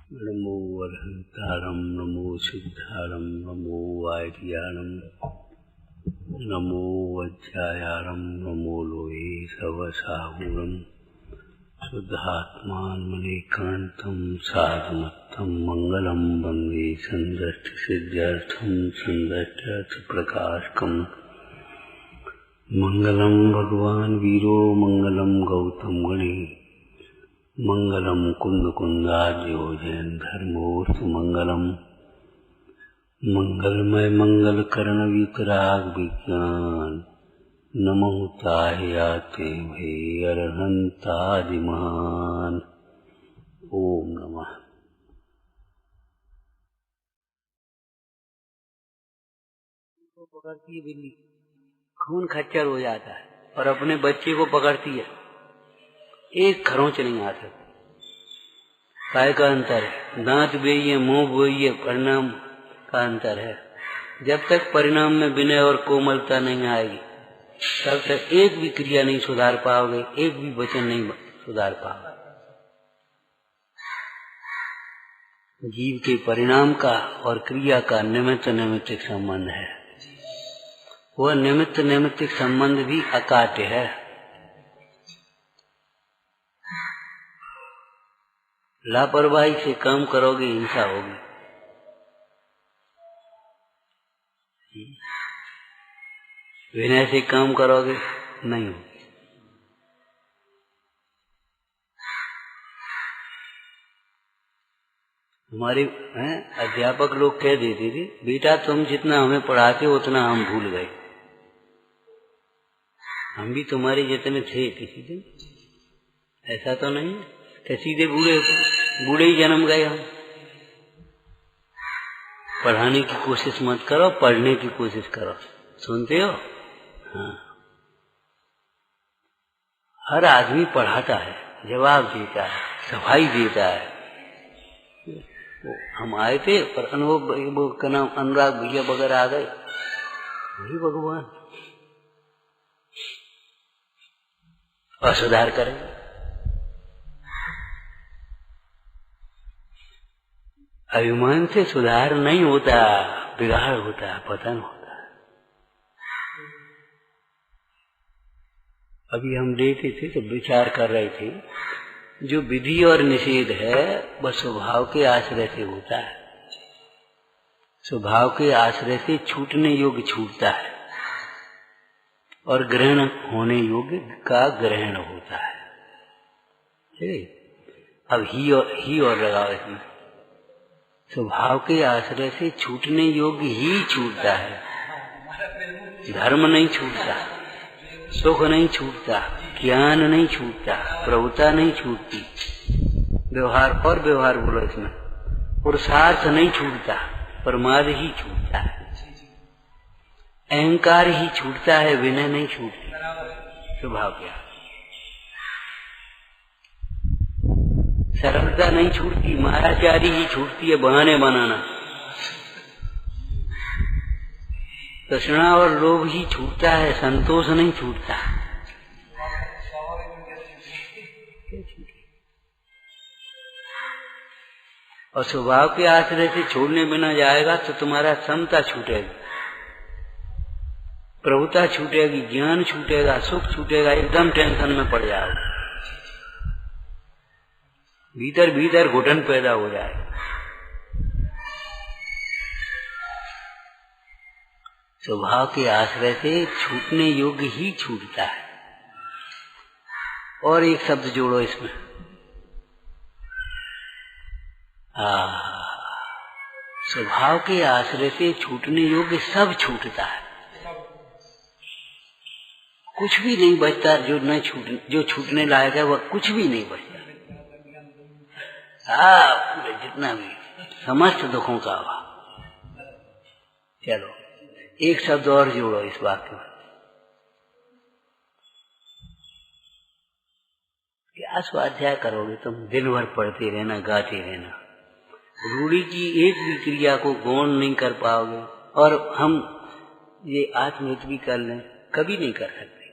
नमो वरहंतारं नमो सिद्धारं नमो वार्याणं नमो वज्रायारं नमो लोहे सवसाहुरं शुद्धात्मानमनेकान्तं साधुमत्तं मंगलं वन्दे सन्दष्टसिद्ध्यर्थं सन्दष्ट्यर्थप्रकाशकम् मंगलं भगवान् वीरो मंगलं गौतम गणे मंगलम कुंद कुंदार्यो जैन धर्मोस्तु मंगलम मंगलमय मंगल कर्ण वितराग विज्ञान नमो ताह्याते भे अरहंतादि महान। ओम नमः। पकड़ती है बिल्ली, खून खच्चर हो जाता है और अपने बच्चे को पकड़ती है, एक खरोंच नहीं आ सकती। काय का अंतर है, दांत बेइए मुंह बोइए, परिणाम का अंतर है। जब तक परिणाम में विनय और कोमलता नहीं आएगी तब तक एक भी क्रिया नहीं सुधार पाओगे, एक भी वचन नहीं सुधार पाओगे। जीव के परिणाम का और क्रिया का निमित्त नैमित्तिक संबंध है। वह निमित्त नैमित्तिक संबंध भी अकाट्य है। लापरवाही से काम करोगे हिंसा होगी, विनय से काम करोगे नहीं होगी। हमारे अध्यापक लोग कह देते थे, बेटा तुम जितना हमें पढ़ाते हो उतना हम भूल गए। हम भी तुम्हारे जितने थे किसी दिन, ऐसा तो नहीं कि सीधे बूढ़े ही जन्म गए हम। पढ़ाने की कोशिश मत करो, पढ़ने की कोशिश करो। सुनते हो? हाँ, हर आदमी पढ़ाता है, जवाब देता है, सफाई देता है। हम आए थे पर अनुभव का नाम अनुराग भैया वगैरह आ गए, वही भगवान असुधार करेंगे। अभिमान से सुधार नहीं होता, बिगाड़ होता है, पतन होता है। अभी हम लेते थे तो विचार कर रहे थे, जो विधि और निषेध है वह स्वभाव के आश्रय से होता है। स्वभाव के आश्रय से छूटने योग्य छूटता है और ग्रहण होने योग्य का ग्रहण होता है। अब ही और लगाओ इसमें। स्वभाव के आश्रय से छूटने योग्य ही छूटता है। धर्म नहीं छूटता, सुख नहीं छूटता, ज्ञान नहीं छूटता, प्रभुता नहीं छूटती, व्यवहार और व्यवहार बोलो इसमें, पुरुषार्थ नहीं छूटता, प्रमाद ही छूटता है, अहंकार ही छूटता है, विनय नहीं छूटती। स्वभाव क्या, सरलता नहीं छूटती, मायाचारी ही छूटती है, बहाने बनाना। तृष्णा और लोभ ही छूटता है, संतोष नहीं छूटता। और स्वभाव के आश्रय से छोड़ने बिना जाएगा तो तुम्हारा समता छूटेगी, प्रभुता छूटेगी, ज्ञान छूटेगा, सुख छूटेगा, एकदम टेंशन में पड़ जाओगे, भीतर भीतर घुटन पैदा हो जाएगा। स्वभाव के आश्रय से छूटने योग्य ही छूटता है। और एक शब्द जोड़ो इसमें, स्वभाव के आश्रय से छूटने योग्य सब छूटता है, कुछ भी नहीं बचता। जो छूटने लायक है वह कुछ भी नहीं बचता। पूरे जितना भी समस्त दुखों का हुआ। चलो एक शब्द और जोड़ो इस वाक्य में। क्या स्वाध्याय करोगे तुम? दिन भर पढ़ते रहना, गाते रहना, रूढ़ी की एक भी क्रिया को गौण नहीं कर पाओगे। और हम ये आत्महित भी कर लें, कभी नहीं कर सकते।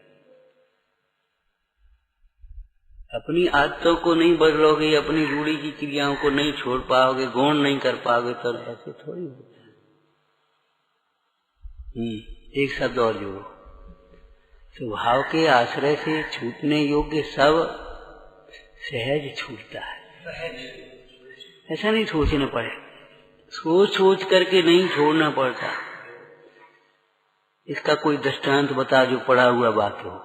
अपनी आदतों को नहीं बदलोगे, अपनी रूढ़ी की क्रियाओं को नहीं छोड़ पाओगे, गौण नहीं कर पाओगे, तो ऐसे थोड़ी होगा। एक शब्द और जोड़ो, स्वभाव के आश्रय से छूटने योग्य सब सहज छूटता है। ऐसा नहीं सोचना पड़े, सोच सोच करके नहीं छोड़ना पड़ता। इसका कोई दृष्टांत बता जो पढ़ा हुआ वाक्य हो।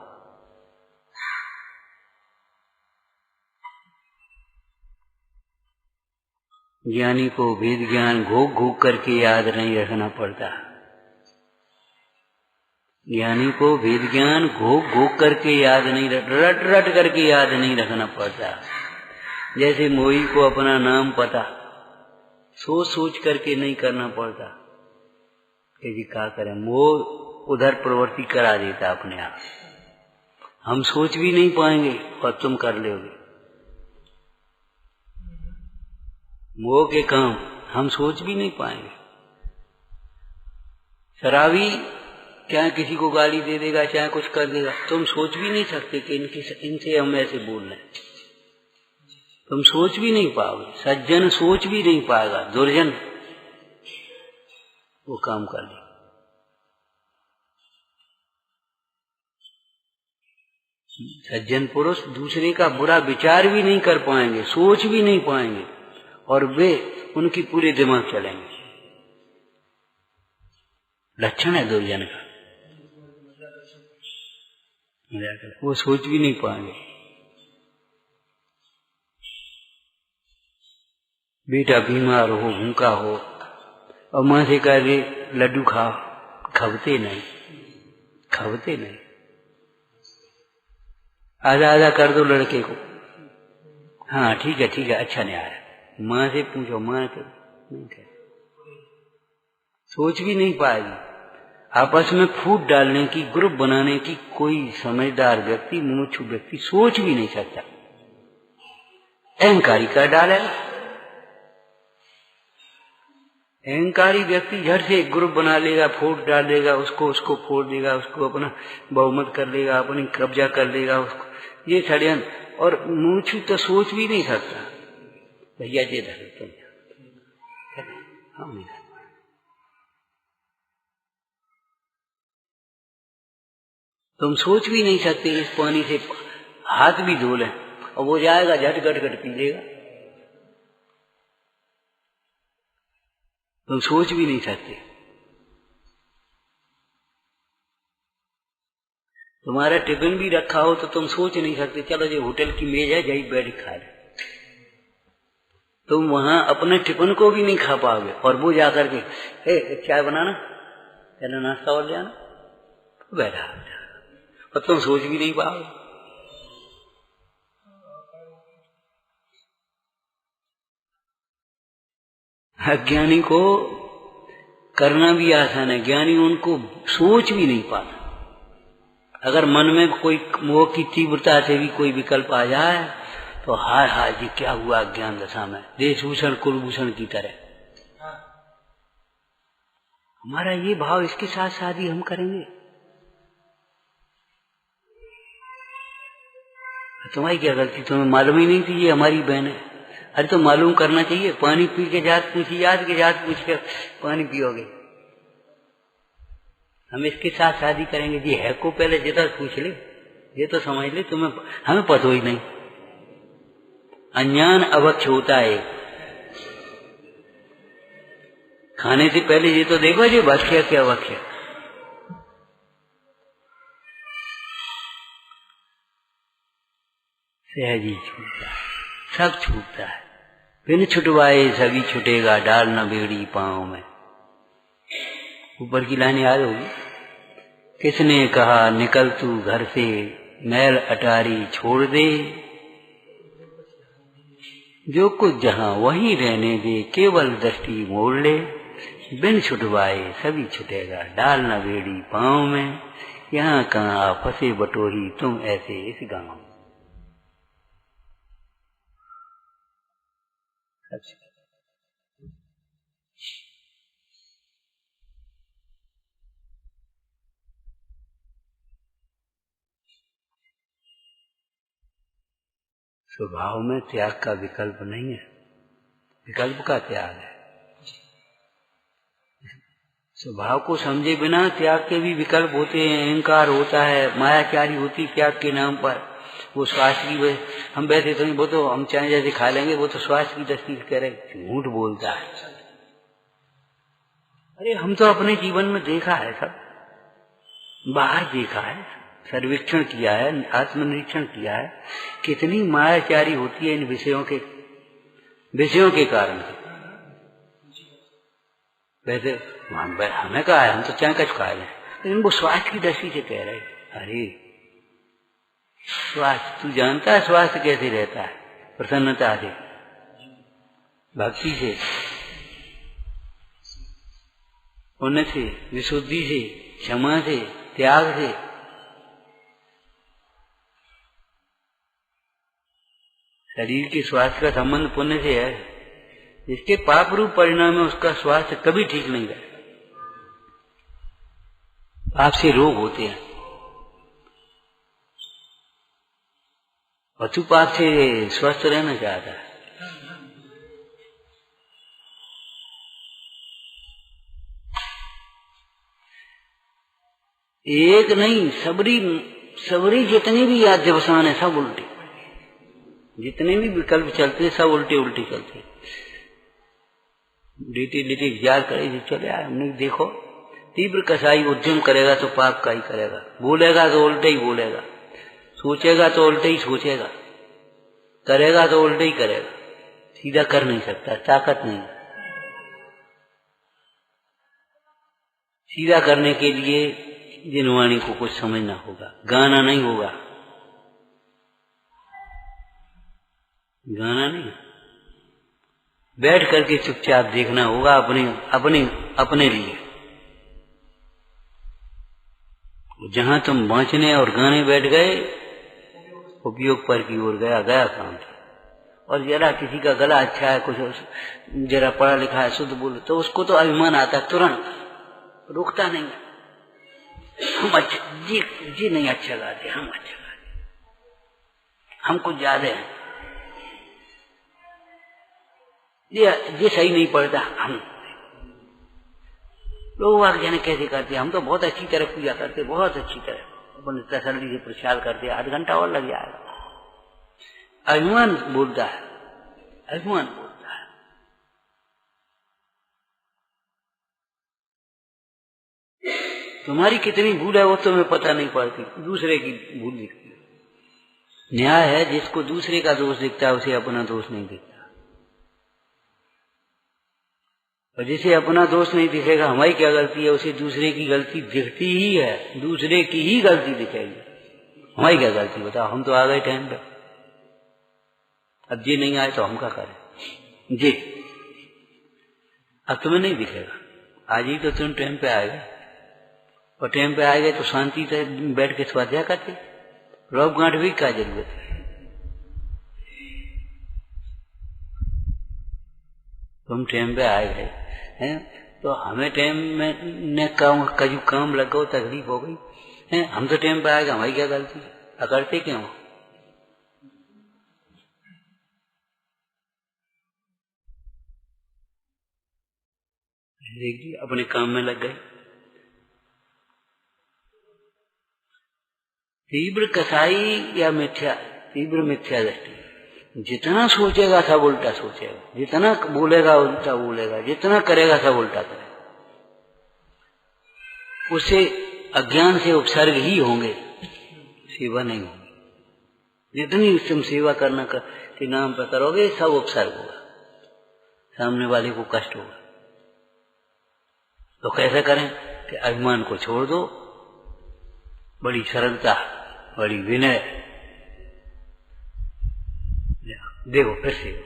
ज्ञानी को वेद ज्ञान घोक घोक करके याद नहीं रखना पड़ता। ज्ञानी को वेद ज्ञान घोक घोक करके याद नहीं, रट रट करके याद नहीं रखना पड़ता। जैसे मोही को अपना नाम पता सोच सोच करके नहीं करना पड़ता कि जी क्या करें, मोह उधर प्रवृत्ति करा देता अपने आप। हम सोच भी नहीं पाएंगे और तुम कर लोगे। मोह के काम हम सोच भी नहीं पाएंगे। शराबी चाहे किसी को गाली दे देगा, चाहे कुछ कर देगा, तुम सोच भी नहीं सकते कि इनसे हम ऐसे बोल रहे हैं। तुम सोच भी नहीं पाओगे। सज्जन सोच भी नहीं पाएगा, दुर्जन वो काम कर ले। सज्जन पुरुष दूसरे का बुरा विचार भी नहीं कर पाएंगे, सोच भी नहीं पाएंगे, और वे उनकी पूरे दिमाग चलेंगे। लक्षण है दुर्जन का, वो सोच भी नहीं पाएंगे। बेटा बीमार हो, भूखा हो, और मां से कह दे लड्डू खा, खबते नहीं, खबते नहीं। आधा आधा कर दो लड़के को, हाँ ठीक है ठीक है, अच्छा नहीं आया। मां से पूछो, मां तो नहीं कह, सोच भी नहीं पाएगी। आपस में फूट डालने की, ग्रुप बनाने की कोई समझदार व्यक्ति, मुमुक्षु व्यक्ति सोच भी नहीं सकता। अहंकारी कर डालेगा। अहंकारी व्यक्ति झट से एक ग्रुप बना लेगा, फूट डाल देगा, उसको फोड़ देगा, उसको अपना बहुमत कर लेगा, अपनी कब्जा कर लेगा उसको। ये षड्यंत्र। और मुमुक्षु तो सोच भी नहीं सकता, भैया जी तुम हम नहीं। तुम सोच भी नहीं सकते इस पानी से हाथ भी धो लें और वो जाएगा झट गट गट पी लेगा। तुम सोच भी नहीं सकते। तुम्हारा टिफिन भी रखा हो तो तुम सोच नहीं सकते चलो जो होटल की मेज है यही बैठ खा ले। तुम वहां अपने टिफिन को भी नहीं खा पाओगे, और वो जाकर के चाय बनाना, चलो नाश्ता और ले आना, बैठा और तुम सोच भी नहीं पाओगे। अज्ञानी को करना भी आसान है, ज्ञानी उनको सोच भी नहीं पाता। अगर मन में कोई मोह की तीव्रता से भी कोई विकल्प आ जाए तो हाय हाय जी क्या हुआ अज्ञान दशा में, देशभूषण कुलभूषण की तरह। हमारा ये भाव, इसके साथ शादी हम करेंगे। तुम्हारी क्या गलती, तुम्हें मालूम ही नहीं थी ये हमारी बहन है। अरे तो मालूम करना चाहिए। पानी पी के जात पूछी, याद के जात पूछ के पानी पियोगे। हम इसके साथ शादी करेंगे जी, है को पहले जितना पूछ ले, ये तो समझ ले, तुम्हें हमें पता ही नहीं। अज्ञान अवक्ष होता है। खाने से पहले ये तो देखो जी भक्ष्य क्या अवक्ष्य। सहज ही छूटता है, सब छूटता है। बिन छुटवाए सभी छुटेगा, डाल न बेड़ी पांव में। ऊपर की लाइन याद होगी। किसने कहा निकल तू घर से, मैल अटारी छोड़ दे, जो कुछ जहां वहीं रहने दे, केवल दृष्टि मोड़ ले। बिन छुटवाए सभी छुटेगा, डाल न बेड़ी पांव में। यहाँ कहाँ फंसे बटोही तुम ऐसे इस गांव में। अच्छा। स्वभाव में त्याग का विकल्प नहीं है, विकल्प का त्याग है। स्वभाव को समझे बिना त्याग के भी विकल्प होते हैं। अहंकार होता है, मायाचारी होती त्याग के नाम पर। वो स्वास्थ्य की हम वैसे तो नहीं, वो तो हम चाहे जैसे खा लेंगे, वो तो स्वास्थ्य की दृष्टि से कह रहे झूठ बोलता है। अरे हम तो अपने जीवन में देखा है, सब बाहर देखा है, सर्वेक्षण किया है, आत्मनिरीक्षण किया है, कितनी मायाचारी होती है इन विषयों के कारण। वैसे हमें कहा है, हम तो चाहे कछ खा लें, लेकिन वो स्वास्थ्य की दृष्टि से कह रहे। अरे स्वास्थ्य, तू जानता है स्वास्थ्य कैसे रहता है? प्रसन्नता से, भक्ति से, पुण्य से, विशुद्धि से, क्षमा से, त्याग से। शरीर के स्वास्थ्य का संबंध पुण्य से है। इसके पाप रूप परिणाम में उसका स्वास्थ्य कभी ठीक नहीं रहता। पाप से रोग होते हैं, और तू पाप से स्वस्थ रहना चाहता है। एक नहीं, सबरी जितनी भी याद दिवसान है सब उल्टी, जितने भी विकल्प चलते हैं सब उल्टे उल्टे चलते। लीटी लीटी विचार करे चले आए हमने, देखो तीव्र कसाई उद्यम करेगा तो पाप का ही करेगा, बोलेगा तो उल्टे ही बोलेगा, सोचेगा तो उल्टे ही सोचेगा, करेगा तो उल्टे ही करेगा, सीधा कर नहीं सकता, ताकत नहीं। सीधा करने के लिए जिनवाणी को कुछ समझना होगा, गाना नहीं होगा, गाना नहीं, बैठ करके चुपचाप देखना होगा अपने लिए। जहां तुम बांचने और गाने बैठ गए, उपयोग पर की ओर गया काम। और जरा किसी का गला अच्छा है, कुछ जरा पढ़ा लिखा है, शुद्ध बोले, तो उसको तो अभिमान आता है, तुरंत रुकता नहीं। हम अच्छे जी नहीं अच्छा गाते, हम अच्छा गाते, हम कुछ ज्यादा है, ये सही नहीं पड़ता। हम लोग वाक जाने कैसे करते, हम तो बहुत अच्छी तरह पूजा करते, बहुत अच्छी तरह अपने तसल्ली से प्रचार करते, आध घंटा और लग जाएगा। अभिमान बोलता है, अभिमान बोलता है। तुम्हारी कितनी भूल है वो तुम्हें पता नहीं पड़ती, दूसरे की भूल दिखती है। न्याय है, जिसको दूसरे का दोष दिखता है उसे अपना दोष नहीं दिखता, और जिसे अपना दोष नहीं दिखेगा, हमारी क्या गलती है, उसे दूसरे की गलती दिखती ही है, दूसरे की ही गलती दिखेगी। हमारी क्या गलती बताओ, हम तो आ गए टाइम पे, अब जी नहीं आए तो हम क्या करें जी। अब तुम्हें नहीं दिखेगा, आज ही तो तुम टाइम पे आएगा, और टाइम पे आएगा तो शांति से बैठ के स्वाध्याय करते, रौब गांठ भी क्या जरूरत है। तुम टाइम पे आए गए हैं, तो हमें टाइम में न काम लगो, तकलीफ हो गई है, हम तो टाइम पे आएगा, हमारी क्या गलती, अकड़ते क्यों? अपने काम में लग गए। तीव्र कसाई या मिथ्या, तीव्र मिथ्या दृष्टि, जितना सोचेगा सब उल्टा सोचेगा, जितना बोलेगा उल्टा बोलेगा, जितना करेगा सब उल्टा करेगा। उसे अज्ञान से उपसर्ग ही होंगे, सेवा नहीं होगी। जितनी तुम सेवा करना के नाम पर करोगे सब उपसर्ग होगा, सामने वाले को कष्ट होगा। तो कैसे करें कि अभिमान को छोड़ दो, बड़ी सरलता, बड़ी विनय, देखो फिर सेवा,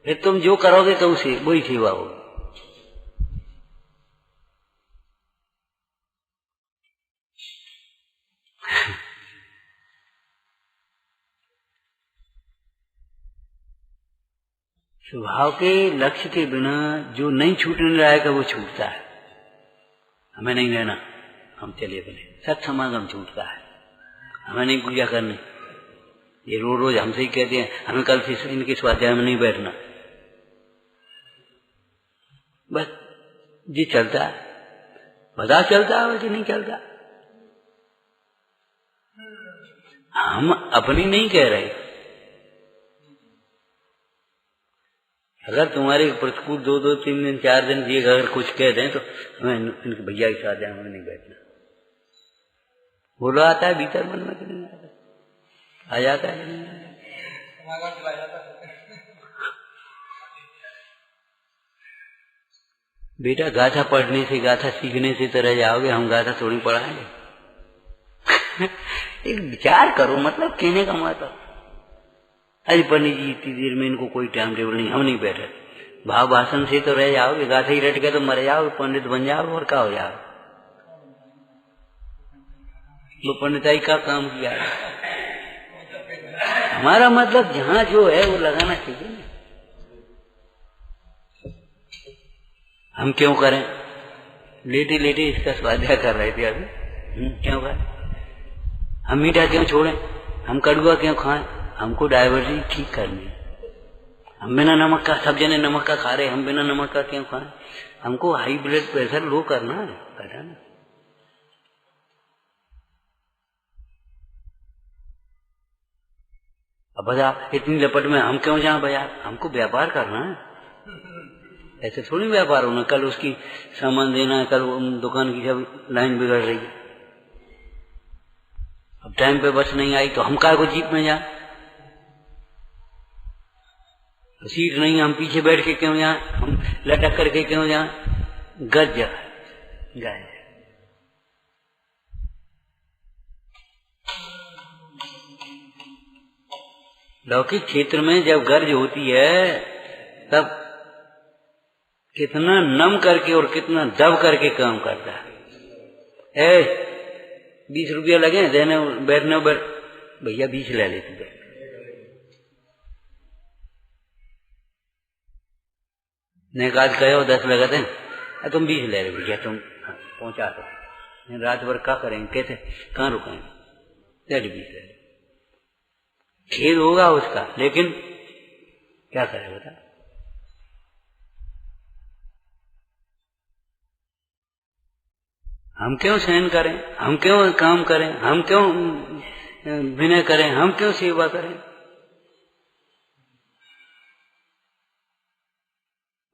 फिर तुम जो करोगे तो उसे वही सेवा होगी। स्वभाव के लक्ष्य के बिना जो नहीं छूटने लायक वो छूटता है। हमें नहीं रहना, हम चले बने, सत समागम छूटता है, हमें नहीं पूजा करनी, ये रोज रोज हमसे ही कहते हैं हमें कल से इनके स्वाध्याय में नहीं बैठना। बस जी चलता है, पता चलता है कि नहीं चलता। हम अपनी नहीं कह रहे। अगर तुम्हारे प्रतिकूल 2-2, 3 दिन 4 दिन जी अगर कुछ कह दें तो हमें इनके भैया के साथ हमें नहीं बैठना। बोलो आता है भीतर मन में कि नहीं आता? आ जाता है कि नहीं आता? बेटा गाथा पढ़ने से गाथा सीखने से तो रह जाओगे, हम गाथा थोड़ी पढ़ाएंगे। एक विचार करो, मतलब कहने का मतलब अरे पंडित जी इतनी देर में इनको कोई टाइम टेबल नहीं, हम नहीं बैठे। भाव भाषण से तो रह जाओगे, गाथा ही रट के तो मर जाओगे, पंडित बन जाओगे और क्या हो जाओगे। वो पंडिताई का काम किया है। हमारा मतलब जहाँ जो है वो लगाना चाहिए ना। हम क्यों करें? लेटे लेटे इसका स्वाध्याय कर रहे थे अभी। क्यों करें? हम मीठा क्यों छोड़ें? हम कड़ुआ क्यों खाएं? हमको डायवर्सिटी ठीक करनी है। हम बिना नमक का, सब जने नमक का खा रहे, हम बिना नमक का क्यों खाएं? हमको हाई ब्लड प्रेशर लो करना है, पता ना। अब बाजार इतनी लपट में हम क्यों जाएं बाजार? हमको व्यापार करना है। ऐसे थोड़ी व्यापार होना, कल उसकी सामान देना है, कल दुकान की सब लाइन बिगड़ रही है। अब टाइम पे बस नहीं आई तो हम काय को जीप में जाए? तो सीट नहीं, हम पीछे बैठ के क्यों जाए? हम लटक करके क्यों जाए? गज गाय लौकिक क्षेत्र में जब गर्ज होती है तब कितना नम करके और कितना दब करके काम करता है। 20 रुपया लगे देने बैठने, भैया 20 ले लेती बैठ। नेकाज कहो 10 लगते हैं, तुम 20 ले रहे भैया, तुम पहुंचा दो। रात भर क्या करेंगे? कहते कहाँ रुकेंगे? 20 ले। खेद होगा उसका, लेकिन क्या करे बता। हम क्यों सहन करें? हम क्यों काम करें? हम क्यों विनय करें? हम क्यों सेवा करें?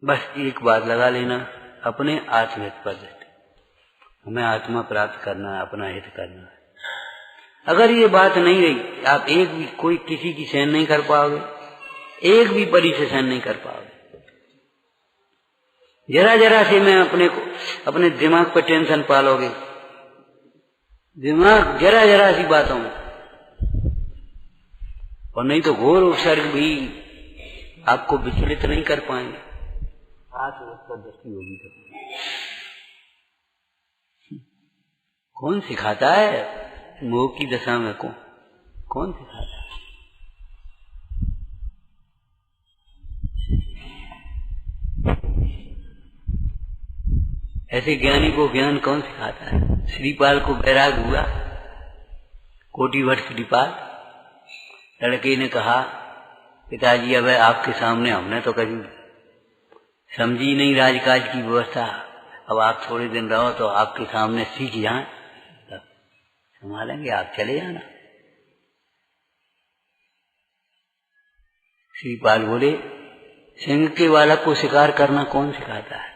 बस एक बात लगा लेना, अपने आत्महित पर हमें आत्मा प्राप्त करना है, अपना हित करना है। अगर ये बात नहीं रही, आप एक भी कोई किसी की सहन नहीं कर पाओगे, एक भी परी से सहन नहीं कर पाओगे। जरा जरा से मैं अपने दिमाग पर टेंशन पालोगे, दिमाग जरा जरा सी बातों में, और नहीं तो घोर उपसर्ग भी आपको विचलित नहीं कर पाएंगे। दृष्टि होगी तो कौन सिखाता है मोह की दशा में? कौन सिखाता है? ऐसे ज्ञानी को ज्ञान कौन सिखाता है? श्रीपाल को बैराग हुआ, कोटिभट्ट श्रीपाल। लड़के ने कहा पिताजी अब आपके सामने हमने तो कभी समझी नहीं राजकाज की व्यवस्था, अब आप थोड़े दिन रहो तो आपके सामने सीख जाएं, तब संभालेंगे, आप चले जाना। श्रीपाल बोले सिंह के बालक को शिकार करना कौन सिखाता है?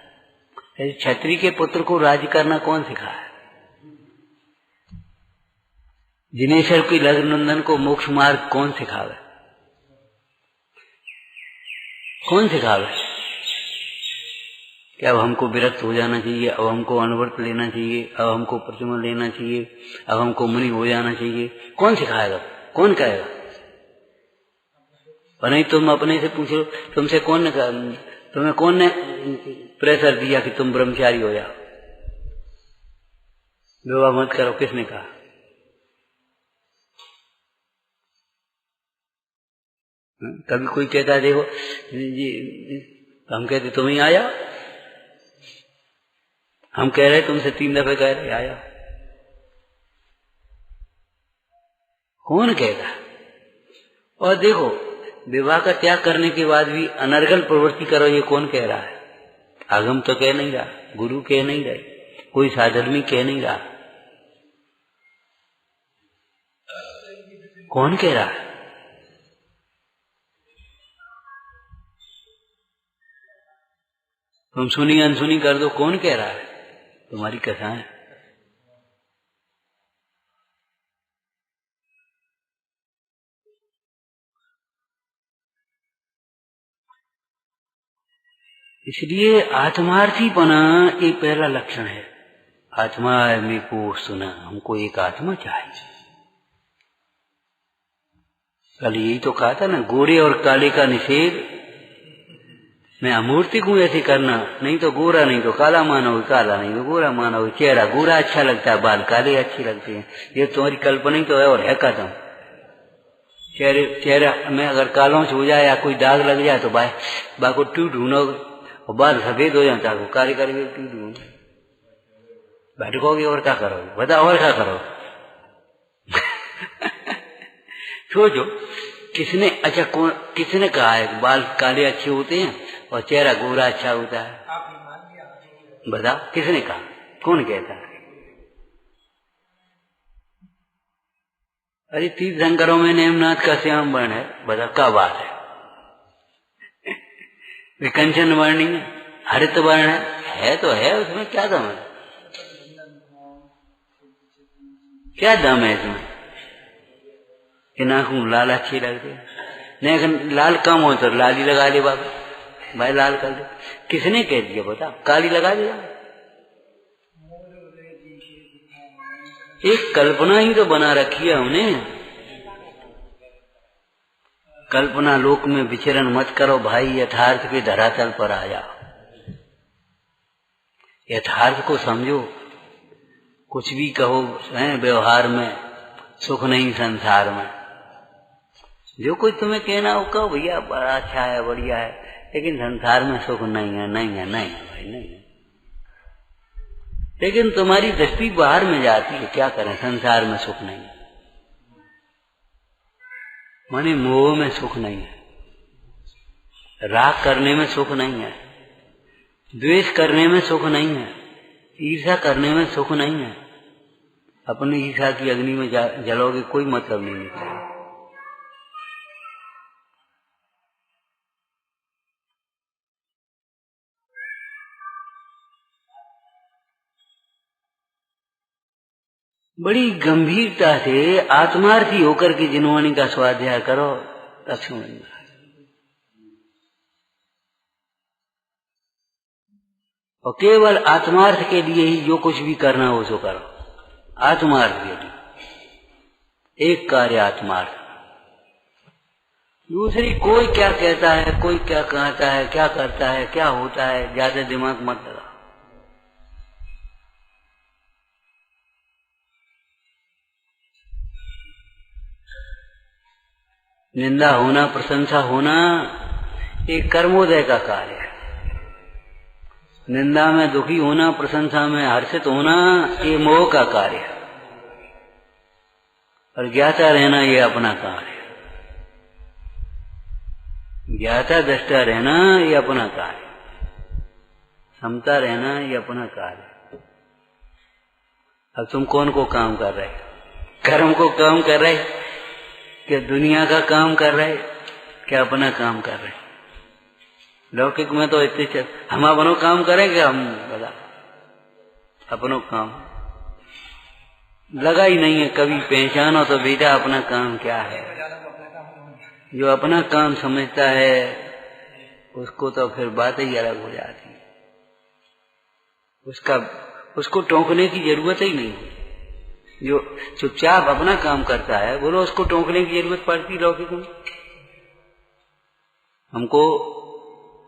क्षत्रिय के पुत्र को राज्य करना कौन सिखाया? जिनेश्वर की लग्ननंदन को मोक्ष मार्ग कौन सिखावे? कौन सिखावे? कि अब हमको विरक्त हो जाना चाहिए, अब हमको अनुव्रत लेना चाहिए, अब हमको प्रतिमा लेना चाहिए, अब हमको मुनि हो जाना चाहिए? कौन सिखाएगा? कौन कहेगा? और नहीं तुम अपने से पूछो, तुमसे कौन ने कहा, तुम्हें कौन ने प्रेशर दिया कि तुम ब्रह्मचारी हो जाओ, विवाह मत करो? किसने कहा? कभी कोई कहता है देखो जी, हम कहते तुम ही आया, हम कह रहे तुमसे 3 दफे कह रहे आया। कौन कहेगा? और देखो, विवाह का त्याग करने के बाद भी अनर्गल प्रवृत्ति करो, ये कौन कह रहा है? आगम तो कह नहीं रहा, गुरु कह नहीं रहे, कोई साधर्मी कह नहीं रहा, कौन कह रहा है? तुम सुनी अनसुनी कर दो, कौन कह रहा है? तुम्हारी कथा है। इसलिए आत्मार्थीपना एक पहला लक्षण है। आत्मा में को सुना, हमको एक आत्मा चाहिए। कल यही तो कहा था ना, गोरे और काले का निषेध। मैं अमूर्ति को ऐसे करना, नहीं तो गोरा नहीं तो काला मानोगे, काला नहीं तो गोरा मानोगे। चेहरा गोरा अच्छा लगता है, बाल काले अच्छे लगते हैं, ये तुम्हारी कल्पना ही तो है और है खत्म। चेहरा में अगर कालोच हो जाए या कोई दाग लग जाए तो बा को ट्यूब ढूंढोगे, और बाल सफेद हो जाता है, काले करके ट्यूब ढूंढो, भटकोगे और क्या करोगे? बताओ और क्या करोगे? सोचो, किसने अच्छा किसने कहा है बाल काले अच्छे होते हैं और चेहरा गोरा अच्छा होता है? बताओ, किसने कहा? कौन कहता है? अरे तीर्थंकरों में नेमनाथ का श्याम वर्ण है, बताओ क्या बात है? विकंचन वर्ण नहीं है, हरित वर्ण है तो है, उसमें क्या दम है? क्या दम है इसमें? कि नाखून लाल अच्छी लगती है, नहीं अगर लाल कम हो तो लाली लगा ले बाबा, भाई लाल कर दे। किसने कह दिया बता? काली लगा दिया। एक कल्पना ही तो बना रखी है हमने। कल्पना लोक में विचरण मत करो भाई, यथार्थ के धरातल पर आ जाओ, यथार्थ को समझो। कुछ भी कहो है व्यवहार में, सुख नहीं संसार में। जो कुछ तुम्हें कहना हो कहो भैया, बड़ा अच्छा है, बढ़िया है, लेकिन संसार में सुख नहीं है, नहीं है, नहीं है भाई, नहीं है। लेकिन तुम्हारी दृष्टि बाहर में जाती है, क्या करें? संसार में सुख नहीं है, माने मोह में सुख नहीं है, राग करने में सुख नहीं है, द्वेष करने में सुख नहीं है, ईर्ष्या करने में सुख नहीं है। अपनी ईर्ष्या की अग्नि में जलोगे, कोई मतलब नहीं निकलेगा। बड़ी गंभीरता से आत्मार्थी होकर के जिनवाणी का स्वाध्याय करो, तब समझना। और केवल आत्मार्थ के लिए ही जो कुछ भी करना हो सो करो, आत्मार्थ के लिए। एक कार्य आत्मार्थ, दूसरी कोई क्या कहता है, कोई क्या कहता है, क्या करता है, क्या होता है, ज्यादा दिमाग मत लगा। निंदा होना, प्रशंसा होना, एक कर्मोदय का कार्य है। निंदा में दुखी होना, प्रशंसा में हर्षित होना, ये मोह का कार्य है। और ज्ञाता रहना, ये अपना कार्य है। ज्ञाता दृष्टा रहना, ये अपना कार्य, समता रहना, ये अपना कार्य। अब तुम कौन को काम कर रहे? कर्म को काम कर रहे, क्या दुनिया का काम कर रहे, क्या अपना काम कर रहे? लौकिक में तो इतने हम अपनों काम करेंगे, हम बता अपनों काम लगा ही नहीं है। कभी पहचानो तो बेटा अपना काम क्या है। जो अपना काम समझता है उसको तो फिर बात ही अलग हो जाती है, उसको टोकने की जरूरत ही नहीं है। जो चुपचाप अपना काम करता है, बोलो उसको टोकने की जरूरत पड़ती लौकिक में? हमको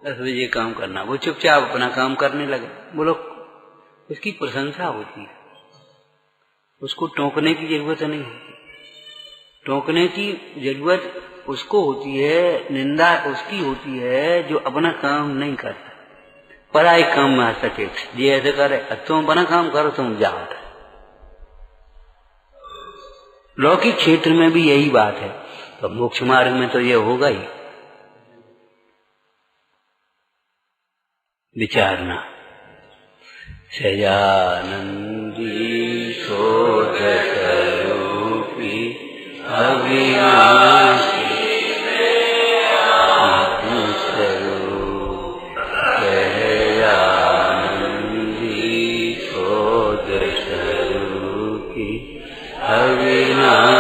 10 बजे काम करना, वो चुपचाप अपना काम करने लगे, बोलो उसकी प्रशंसा होती है, उसको टोकने की जरूरत नहीं होती। टोकने की जरूरत उसको होती है, निंदा उसकी होती है जो अपना काम नहीं करता, पराये काम में आ सके। ये ऐसे करे, तुम अपना काम करो, तुम जाओ। लौकिक क्षेत्र में भी यही बात है तो मोक्ष मार्ग में तो ये होगा ही। विचारना सहजानंदी शोध स्वरूपी अविनाशी स्वरूप सहजानंदी शोध स्वरूपी अविनाशी